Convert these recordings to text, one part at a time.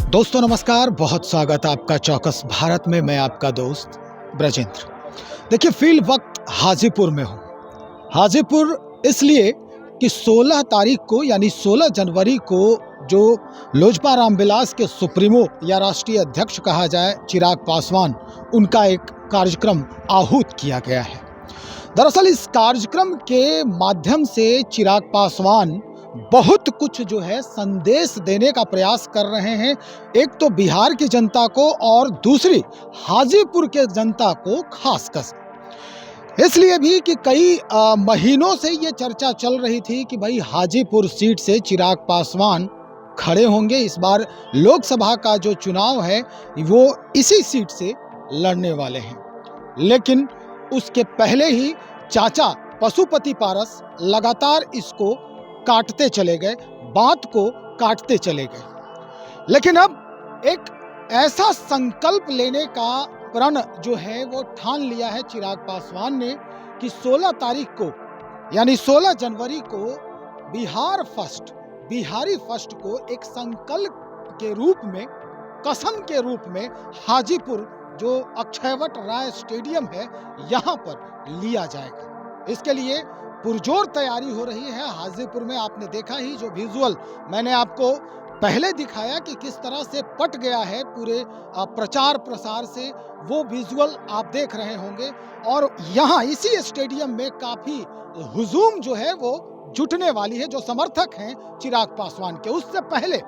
दोस्तों नमस्कार, बहुत स्वागत है आपका चौकस भारत में। मैं आपका दोस्त ब्रजेंद्र। देखिए, फील्ड वक्त हाजीपुर में हूँ। हाजीपुर इसलिए कि 16 तारीख को यानी 16 जनवरी को जो लोजपा रामविलास के सुप्रीमो या राष्ट्रीय अध्यक्ष कहा जाए चिराग पासवान, उनका एक कार्यक्रम आहूत किया गया है। दरअसल इस कार्यक्रम के माध्यम से चिराग पासवान बहुत कुछ जो है संदेश देने का प्रयास कर रहे हैं। एक तो बिहार की जनता को और दूसरी हाजीपुर के जनता को खासकर इसलिए भी कि कई महीनों से ये चर्चा चल रही थी कि भाई हाजीपुर सीट से चिराग पासवान खड़े होंगे। इस बार लोकसभा का जो चुनाव है वो इसी सीट से लड़ने वाले हैं, लेकिन उसके पहले ही चाचा पशुपति पारस लगातार इसको काटते चले गए, बात को काटते चले गए। लेकिन अब एक ऐसा संकल्प लेने का प्रण जो है वो ठान लिया है चिराग पासवान ने कि 16 तारीख को यानी 16 जनवरी को बिहारी फर्स्ट को एक संकल्प के रूप में, कसम के रूप में हाजीपुर जो अक्षयवट राय स्टेडियम है यहाँ पर लिया जाएगा। इसके लिए पुरजोर तैयारी हो रही है हाजीपुर में। आपने देखा ही जो विजुअल मैंने आपको पहले दिखाया कि किस तरह से पट गया है पूरे प्रचार प्रसार से, वो विजुअल आप देख रहे होंगे। और यहाँ इसी स्टेडियम में काफी हुजूम जो है वो जुटने वाली है, जो समर्थक हैं चिराग पासवान के। उससे पहले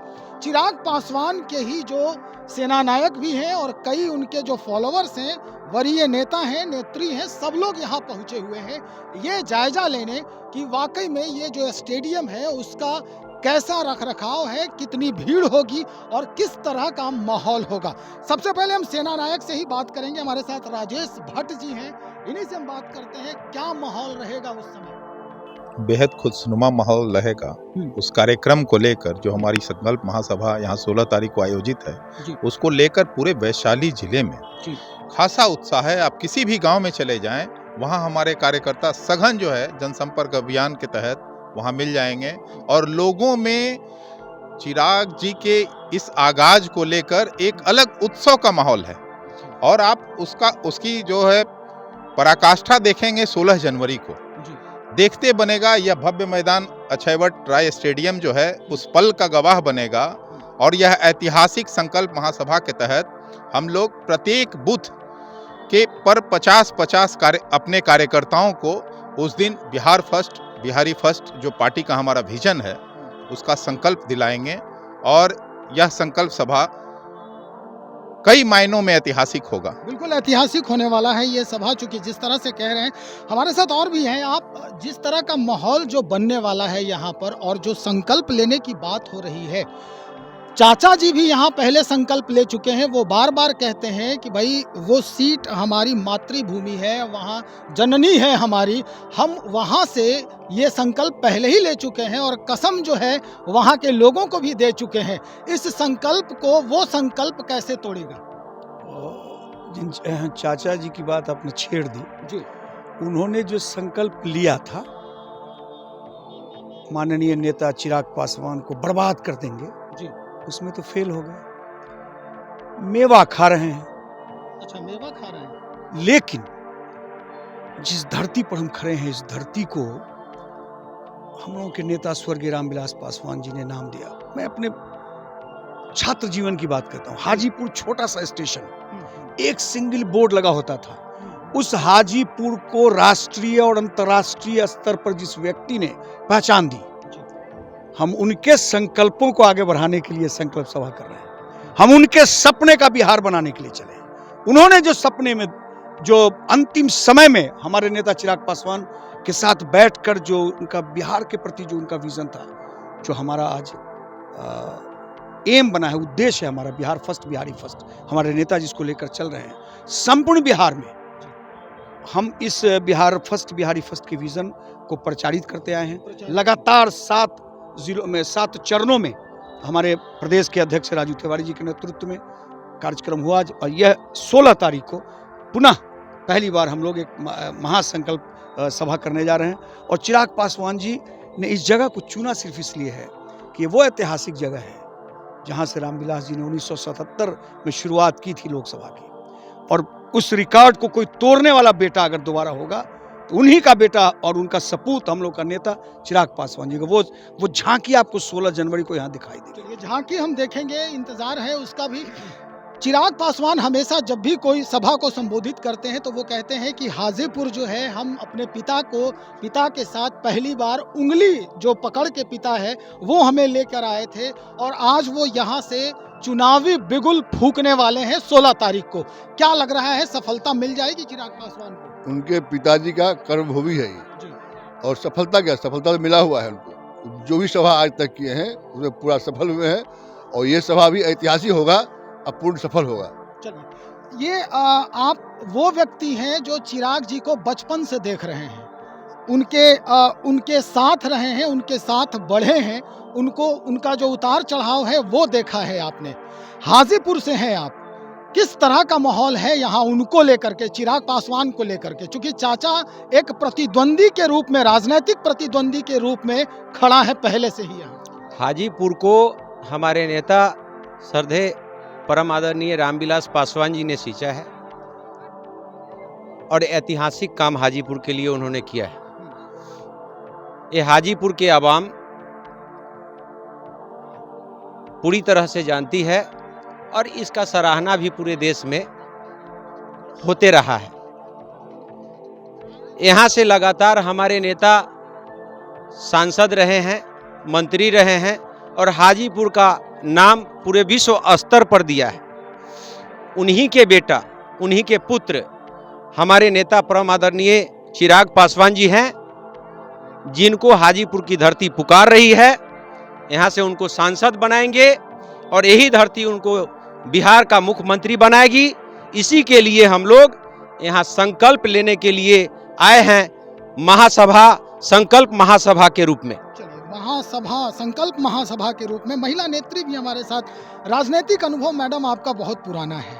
चिराग पासवान के ही जो सेना नायक भी हैं और कई उनके जो फॉलोअर्स हैं, वरीय नेता हैं, नेत्री हैं, सब लोग यहाँ पहुँचे हुए हैं ये जायजा लेने कि वाकई में ये जो स्टेडियम है उसका कैसा रख रखाव है, कितनी भीड़ होगी और किस तरह का माहौल होगा। सबसे पहले हम सेना नायक से ही बात करेंगे। हमारे साथ राजेश भट्ट जी हैं, इन्हीं से हम बात करते हैं क्या माहौल रहेगा उस समय। बेहद खुशनुमा माहौल रहेगा उस कार्यक्रम को लेकर जो हमारी संकल्प महासभा यहाँ 16 तारीख को आयोजित है, उसको लेकर पूरे वैशाली जिले में खासा उत्साह है। आप किसी भी गांव में चले जाएं, वहाँ हमारे कार्यकर्ता सघन जो है जनसंपर्क अभियान के तहत वहाँ मिल जाएंगे और लोगों में चिराग जी के इस आगाज को लेकर एक अलग उत्सव का माहौल है। और आप उसकी जो है पराकाष्ठा देखेंगे 16 जनवरी को। देखते बनेगा यह भव्य मैदान अक्षयवट राय स्टेडियम जो है उस पल का गवाह बनेगा। और यह ऐतिहासिक संकल्प महासभा के तहत हम लोग प्रत्येक बूथ के पर 50-50 अपने कार्यकर्ताओं को उस दिन बिहारी फर्स्ट जो पार्टी का हमारा विजन है उसका संकल्प दिलाएंगे। और यह संकल्प सभा कई मायनों में ऐतिहासिक होगा। बिल्कुल ऐतिहासिक होने वाला है ये सभा, चूंकि जिस तरह से कह रहे हैं। हमारे साथ और भी हैं। आप जिस तरह का माहौल जो बनने वाला है यहाँ पर और जो संकल्प लेने की बात हो रही है, चाचा जी भी यहाँ पहले संकल्प ले चुके हैं। वो बार बार कहते हैं कि भाई वो सीट हमारी मातृभूमि है, वहाँ जननी है हमारी, हम वहाँ से ये संकल्प पहले ही ले चुके हैं और कसम जो है वहाँ के लोगों को भी दे चुके हैं। इस संकल्प को वो संकल्प कैसे तोड़ेगा? जिन चाचा जी की बात आपने छेड़ दी जी। उन्होंने जो संकल्प लिया था माननीय नेता चिराग पासवान को बर्बाद कर देंगे जी, उसमें तो फेल हो गए। मेवा खा रहे हैं। अच्छा, मेवा खा रहे हैं। लेकिन जिस धरती पर हम खड़े हैं, इस धरती को हम लोगों के नेता स्वर्गीय रामविलास पासवान जी ने नाम दिया। मैं अपने छात्र जीवन की बात करता हूँ। हाजीपुर छोटा सा स्टेशन, एक सिंगल बोर्ड लगा होता था। उस हाजीपुर को राष्ट्रीय और अंतर्राष्ट्रीय स्तर पर जिस व्यक्ति ने पहचान दी, हम उनके संकल्पों को आगे बढ़ाने के लिए संकल्प सभा कर रहे हैं। हम उनके सपने का बिहार बनाने के लिए चले हैं। उन्होंने जो सपने में, जो अंतिम समय में हमारे नेता चिराग पासवान के साथ बैठकर जो उनका बिहार के प्रति जो उनका विजन था, जो हमारा आज एम बना है, उद्देश्य है हमारा बिहारी फर्स्ट, हमारे नेता जिसको लेकर चल रहे हैं संपूर्ण बिहार में, हम इस बिहारी फर्स्ट के विजन को प्रचारित करते आए हैं। लगातार 7 चरणों में हमारे प्रदेश के अध्यक्ष राजू तिवारी जी के नेतृत्व में कार्यक्रम हुआ और यह 16 तारीख को पुनः पहली बार हम लोग एक महासंकल्प सभा करने जा रहे हैं। और चिराग पासवान जी ने इस जगह को चुना सिर्फ इसलिए है कि वो ऐतिहासिक जगह है जहां से रामविलास जी ने 1977 में शुरुआत की थी लोकसभा की। और उस रिकॉर्ड को कोई तोड़ने वाला बेटा अगर दोबारा होगा तो उन्हीं का बेटा और उनका सपूत हम लोग का नेता चिराग पासवान जी का। वो झांकी आपको 16 जनवरी को यहाँ दिखाई देगी। ये झांकी हम देखेंगे, इंतजार है उसका भी। चिराग पासवान हमेशा जब भी कोई सभा को संबोधित करते हैं तो वो कहते हैं कि हाजीपुर जो है, हम अपने पिता के साथ पहली बार उंगली जो पकड़ के पिता है वो हमें लेकर आए थे, और आज वो यहाँ से चुनावी बिगुल फूकने वाले हैं 16 तारीख को। क्या लग रहा है, सफलता मिल जाएगी चिराग पासवान को? उनके पिताजी का कर्मभूमि है ये, और सफलता क्या, सफलता तो मिला हुआ है उनको। जो भी सभा आज तक किए हैं उसमें पूरा सफल हुए हैं, और ये सभा भी ऐतिहासिक होगा, अब पूर्ण सफल होगा। चलिए, ये आप वो व्यक्ति हैं जो चिराग जी को बचपन से देख रहे हैं, उनके साथ रहे हैं, उनके साथ बढ़े हैं, उनका जो उतार चढ़ाव है वो देखा है आपने। हाजीपुर से हैं आप, किस तरह का माहौल है यहाँ उनको लेकर के, चिराग पासवान को लेकर के? क्योंकि चाचा एक प्रतिद्वंदी के रूप में, राजनीतिक प्रतिद्वंदी के रूप में खड़ा है पहले से ही यहाँ। हाजीपुर को हमारे नेता श्रद्धेय परम आदरणीय रामविलास पासवान जी ने सींचा है, और ऐतिहासिक काम हाजीपुर के लिए उन्होंने किया है। ये हाजीपुर के आवाम पूरी तरह से जानती है, और इसका सराहना भी पूरे देश में होते रहा है। यहाँ से लगातार हमारे नेता सांसद रहे हैं, मंत्री रहे हैं, और हाजीपुर का नाम पूरे विश्व स्तर पर दिया है। उन्हीं के बेटा, उन्हीं के पुत्र हमारे नेता परम आदरणीय चिराग पासवान जी हैं, जिनको हाजीपुर की धरती पुकार रही है। यहाँ से उनको सांसद बनाएंगे, और यही धरती उनको बिहार का मुख्यमंत्री बनाएगी। इसी के लिए हम लोग यहाँ संकल्प लेने के लिए आए हैं, महासभा, संकल्प महासभा के रूप में। महासभा, संकल्प महासभा के रूप में। महिला नेत्री भी हमारे साथ। राजनीतिक अनुभव मैडम आपका बहुत पुराना है,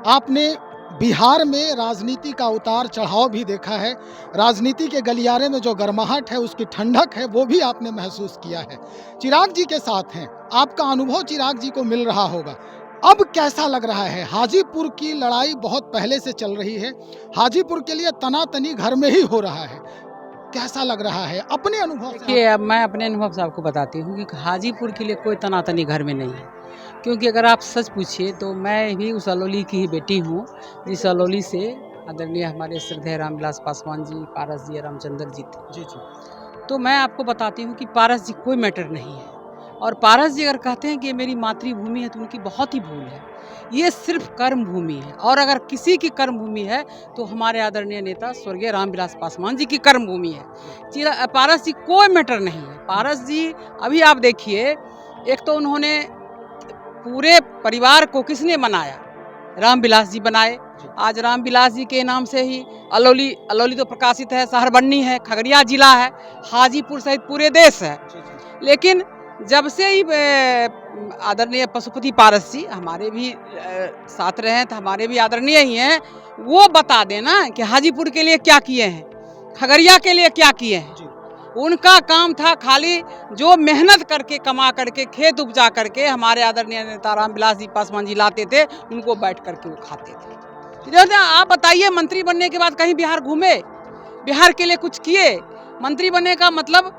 आपने बिहार में राजनीति का उतार चढ़ाव भी देखा है, राजनीति के गलियारे में जो गर्माहट है, उसकी ठंडक है, वो भी आपने महसूस किया है। चिराग जी के साथ हैं, आपका अनुभव चिराग जी को मिल रहा होगा। अब कैसा लग रहा है? हाजीपुर की लड़ाई बहुत पहले से चल रही है, हाजीपुर के लिए तनातनी घर में ही हो रहा है, कैसा लग रहा है अपने अनुभव से? देखिए, अब मैं अपने अनुभव से आपको बताती हूँ कि हाजीपुर के लिए कोई तनातनी घर में नहीं है। क्योंकि अगर आप सच पूछिए तो मैं भी उस अलौली की ही बेटी हूँ, जिस अलौली से आदरणीय हमारे श्रद्धेय रामविलास पासवान जी, पारस जी, रामचंद्र जी थे। जी जी। तो मैं आपको बताती हूँ कि पारस जी कोई मैटर नहीं है, और पारस जी अगर कहते हैं कि ये मेरी मातृभूमि है तो उनकी बहुत ही भूल है। ये सिर्फ कर्म भूमि है, और अगर किसी की कर्म भूमि है तो हमारे आदरणीय नेता स्वर्गीय रामविलास पासवान जी की कर्म भूमि है। पारस जी कोई मैटर नहीं है। पारस जी अभी आप देखिए, एक तो उन्होंने पूरे परिवार को किसने बनाया? रामविलास जी बनाए। आज रामविलास जी के नाम से ही अलौली तो प्रकाशित है, शहरबन्नी है, खगड़िया जिला है, हाजीपुर सहित पूरे देश है। लेकिन जब से ही आदरणीय पशुपति पारस जी हमारे भी साथ रहे हैं, तो हमारे भी आदरणीय ही हैं, वो बता देना कि हाजीपुर के लिए क्या किए हैं, खगड़िया के लिए क्या किए हैं। उनका काम था खाली जो मेहनत करके, कमा करके, खेत उपजा करके हमारे आदरणीय नेता रामविलास जी पासवान जी लाते थे, उनको बैठ करके वो खाते थे। आप बताइए, मंत्री बनने के बाद कहीं बिहार घूमे, बिहार के लिए कुछ किए? मंत्री बनने का मतलब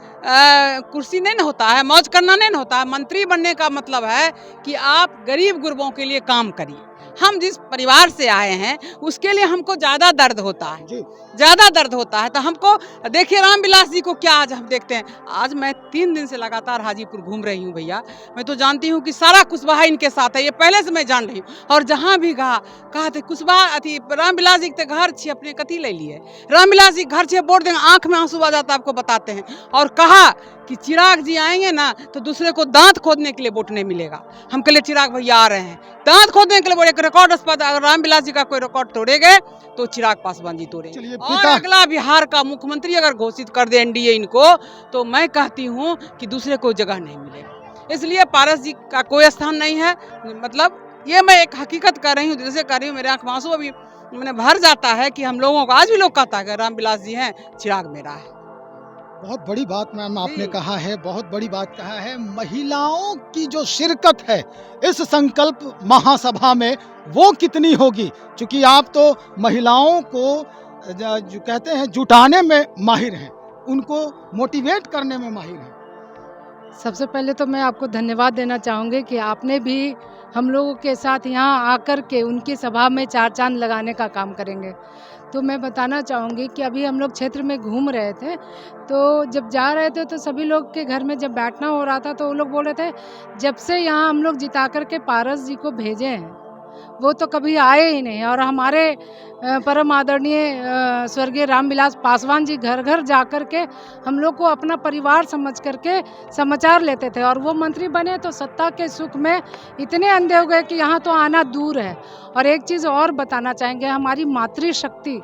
कुर्सी नहीं न होता है, मौज करना नहीं न होता है। मंत्री बनने का मतलब है कि आप गरीब गुरबों के लिए काम करिए। हम जिस परिवार से आए हैं उसके लिए हमको ज़्यादा दर्द होता है, ज़्यादा दर्द होता है। तो हमको देखिए, रामविलास जी को क्या आज हम देखते हैं। आज मैं 3 दिन से लगातार हाजीपुर घूम रही हूँ भैया। मैं तो जानती हूँ कि सारा कुशवाहा इनके साथ है, ये पहले से मैं जान रही हूँ। और जहाँ भी कहते कुशवाहा अथी रामविलास जी के घर छे अपने कथी ले लिए, रामविलास जी घर छे बोल देंगे, आँख में आंसू आ जाता है, आपको बताते हैं। और कहा कि चिराग जी आएंगे ना तो दूसरे को दांत खोदने के लिए वोट नहीं मिलेगा। हम कह चिराग भैया आ रहे हैं दांत खोदने के लिए, बोले रिकॉर्ड अस्पताल, अगर रामविलास जी का कोई रिकॉर्ड तोड़े गए तो चिराग पासवान जी तोड़ेंगे। और अगला बिहार का मुख्यमंत्री अगर घोषित कर दे एनडीए इनको, तो मैं कहती हूँ कि दूसरे को जगह नहीं मिलेगा। इसलिए पारस जी का कोई स्थान नहीं है। मतलब ये मैं एक हकीकत कर रही हूँ, जैसे कर रही हूँ, मेरे आँख में आंसू अभी मैंने भर जाता है कि हम लोगों को आज भी लोग कहता है कि रामविलास जी हैं, चिराग मेरा है। बहुत बड़ी बात मैम आपने जी। कहा है, बहुत बड़ी बात कहा है। महिलाओं की जो शिरकत है इस संकल्प महासभा में वो कितनी होगी, क्योंकि आप तो महिलाओं को जो कहते हैं जुटाने में माहिर हैं, उनको मोटिवेट करने में माहिर हैं। सबसे पहले तो मैं आपको धन्यवाद देना चाहूँगी कि आपने भी हम लोगों के साथ यहाँ आकर के उनकी सभा में चार चांद लगाने का काम करेंगे। तो मैं बताना चाहूँगी कि अभी हम लोग क्षेत्र में घूम रहे थे, तो जब जा रहे थे तो सभी लोग के घर में जब बैठना हो रहा था तो वो लोग बोल रहे थे, जब से यहाँ हम लोग जिता कर के पारस जी को भेजे हैं वो तो कभी आए ही नहीं। और हमारे परम आदरणीय स्वर्गीय रामविलास पासवान जी घर घर जा कर के हम लोग को अपना परिवार समझ करके समाचार लेते थे, और वो मंत्री बने तो सत्ता के सुख में इतने अंधे हो गए कि यहाँ तो आना दूर है। और एक चीज़ और बताना चाहेंगे, हमारी मातृशक्ति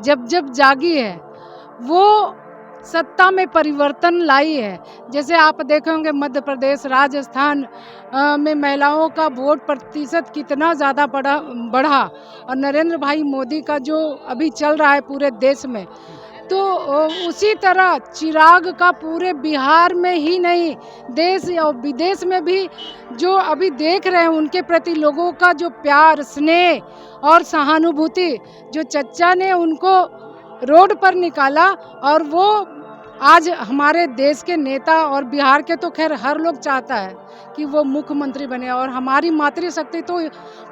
जब जब जागी है वो सत्ता में परिवर्तन लाई है। जैसे आप देखे होंगे मध्य प्रदेश, राजस्थान में महिलाओं का वोट प्रतिशत कितना ज़्यादा बढ़ा, और नरेंद्र भाई मोदी का जो अभी चल रहा है पूरे देश में, तो उसी तरह चिराग का पूरे बिहार में ही नहीं देश और विदेश में भी जो अभी देख रहे हैं उनके प्रति लोगों का जो प्यार, स्नेह और सहानुभूति, जो चच्चा ने उनको रोड पर निकाला, और वो आज हमारे देश के नेता और बिहार के तो खैर हर लोग चाहता है कि वो मुख्यमंत्री बने। और हमारी मातृशक्ति तो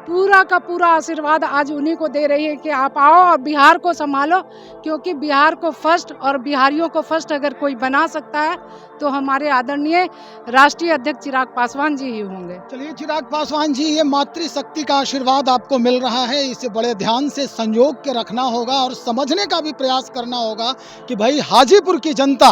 पूरा का पूरा आशीर्वाद आज उन्हीं को दे रही है कि आप आओ और बिहार को संभालो, क्योंकि बिहार को फर्स्ट और बिहारियों को फर्स्ट अगर कोई बना सकता है तो हमारे आदरणीय राष्ट्रीय अध्यक्ष चिराग पासवान जी ही होंगे। चलिए चिराग पासवान जी, ये मातृशक्ति का आशीर्वाद आपको मिल रहा है, इसे बड़े ध्यान से संजोग के रखना होगा और समझने का भी प्रयास करना होगा कि भाई हाजीपुर की जनता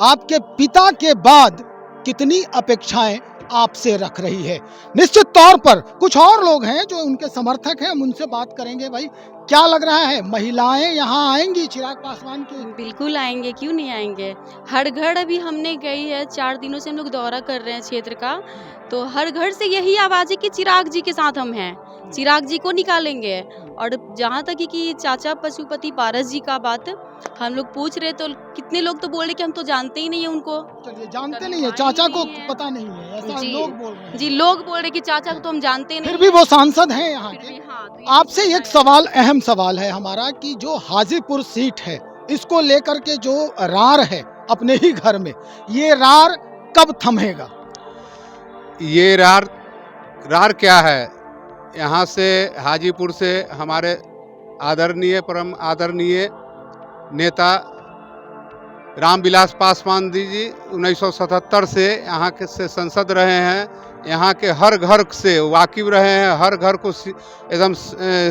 आपके पिता के बाद कितनी अपेक्षाएं आपसे रख रही है। निश्चित तौर पर कुछ और लोग हैं जो उनके समर्थक हैं, हम उनसे बात करेंगे। भाई क्या लग रहा है, महिलाएं यहाँ आएंगी चिराग पासवान की? बिल्कुल आएंगे, क्यों नहीं आएंगे। हर घर अभी हमने गई है, 4 दिनों से हम लोग दौरा कर रहे हैं क्षेत्र का, तो हर घर से यही आवाज़ है कि चिराग जी के साथ हम हैं, चिराग जी को निकालेंगे। और जहाँ तक कि चाचा पशुपति पारस जी का बात हम लोग पूछ रहे तो कितने लोग तो बोल रहे कि हम तो जानते ही नहीं है उनको। चलिए, जानते नहीं है, चाचा को पता नहीं है, ऐसा जी, लोग बोल रहे हैं। जी लोग बोल रहे कि चाचा को तो हम जानते नहीं फिर भी वो सांसद हैं यहाँ के। हाँ, तो आपसे एक सवाल, अहम सवाल है हमारा कि जो हाजीपुर सीट है इसको लेकर के जो रार है अपने ही घर में, ये रार कब थमेगा? ये रार क्या है, यहाँ से हाजीपुर से हमारे आदरणीय परम आदरणीय नेता रामविलास पासवान जी 1977 से यहाँ के से संसद रहे हैं, यहाँ के हर घर से वाकिफ रहे हैं, हर घर को एकदम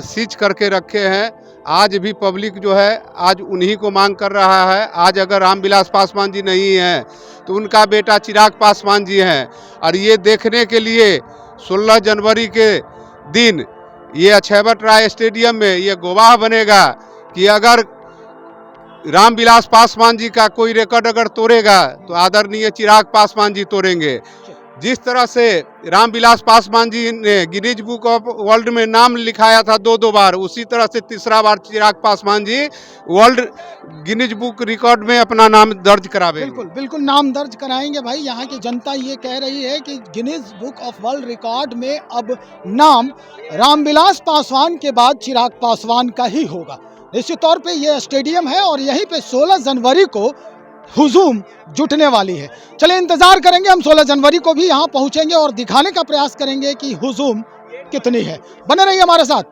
सींच करके रखे हैं। आज भी पब्लिक जो है आज उन्हीं को मांग कर रहा है। आज अगर रामविलास पासवान जी नहीं हैं तो उनका बेटा चिराग पासवान जी हैं, और ये देखने के लिए 16 जनवरी के दिन ये अक्षयवट राय स्टेडियम में ये गवाह बनेगा कि अगर रामविलास पासवान जी का कोई रिकॉर्ड अगर तोड़ेगा तो आदरणीय चिराग पासवान जी तोड़ेंगे। जिस तरह से रामविलास पासवान जी ने गिनीज बुक ऑफ वर्ल्ड में नाम लिखाया था 2 बार, उसी तरह से तीसरा बार Chirag Paswan ji world Guinness book record में अपना नाम दर्ज करावेंगे। बिल्कुल बिल्कुल नाम दर्ज कराएंगे। भाई यहाँ की जनता ये कह रही है कि Guinness book of world record में अब नाम रामविलास पासवान के बाद चिराग पासवान का ही होगा। निश्चित तौर पे ये स्टेडियम है और यहीं पे 16 जनवरी को हुजूम जुटने वाली है। चले इंतजार करेंगे, हम 16 जनवरी को भी यहाँ पहुँचेंगे और दिखाने का प्रयास करेंगे कि हुजूम कितनी है। बने रहिए हमारे साथ।